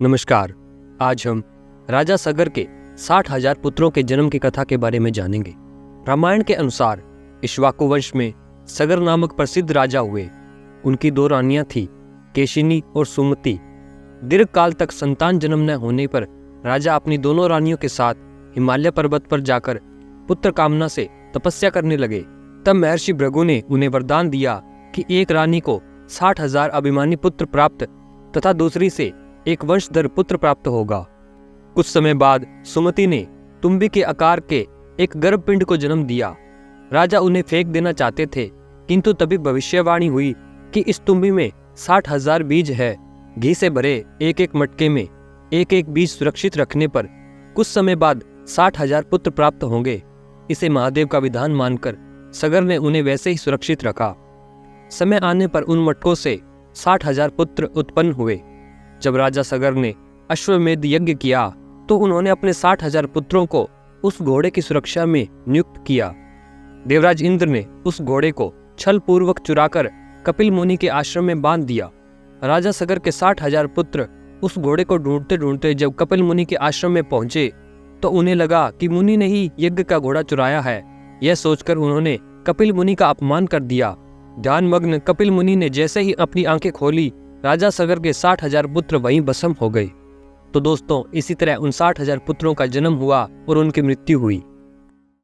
नमस्कार। आज हम राजा सगर के 60,000 पुत्रों के जन्म की कथा के बारे में जानेंगे। रामायण के अनुसार इक्ष्वाकु वंश में सगर नामक प्रसिद्ध राजा हुए। उनकी 2 रानियां थीं, केशिनी और सुमति। दीर्घ काल तक संतान जन्म न होने पर राजा अपनी दोनों रानियों के साथ हिमालय पर्वत पर जाकर पुत्र कामना से तपस्या करने लगे। तब महर्षि भृगु ने उन्हें वरदान दिया कि एक रानी को 60,000 अभिमानी पुत्र प्राप्त तथा दूसरी से एक वंशधर पुत्र प्राप्त होगा। कुछ समय बाद सुमति ने तुम्बी के आकार के एक गर्भपिंड को जन्म दिया। राजा उन्हें फेंक देना चाहते थे, किंतु तभी भविष्यवाणी हुई कि इस तुम्बी में 60,000 बीज है। घी से भरे एक एक मटके में एक एक बीज सुरक्षित रखने पर कुछ समय बाद 60,000 पुत्र प्राप्त होंगे। इसे महादेव का विधान मानकर सगर ने उन्हें वैसे ही सुरक्षित रखा। समय आने पर उन मटकों से 60,000 पुत्र उत्पन्न हुए। जब राजा सगर ने अश्वमेध यज्ञ किया तो उन्होंने अपने 60,000 पुत्रों को उस घोड़े की सुरक्षा में नियुक्त किया। देवराज इंद्र ने उस घोड़े को छल पूर्वक चुराकर कपिल मुनि के आश्रम में बांध दिया। राजा सगर के 60,000 पुत्र उस घोड़े को ढूंढते ढूंढते जब कपिल मुनि के आश्रम में पहुंचे तो उन्हें लगा कि मुनि ने ही यज्ञ का घोड़ा चुराया है। यह सोचकर उन्होंने कपिल मुनि का अपमान कर दिया। ध्यानमग्न कपिल मुनि ने जैसे ही अपनी आंखें खोली, राजा सगर के 60,000 पुत्र वहीं भस्म हो गए। तो दोस्तों, इसी तरह उन 60,000 पुत्रों का जन्म हुआ और उनकी मृत्यु हुई।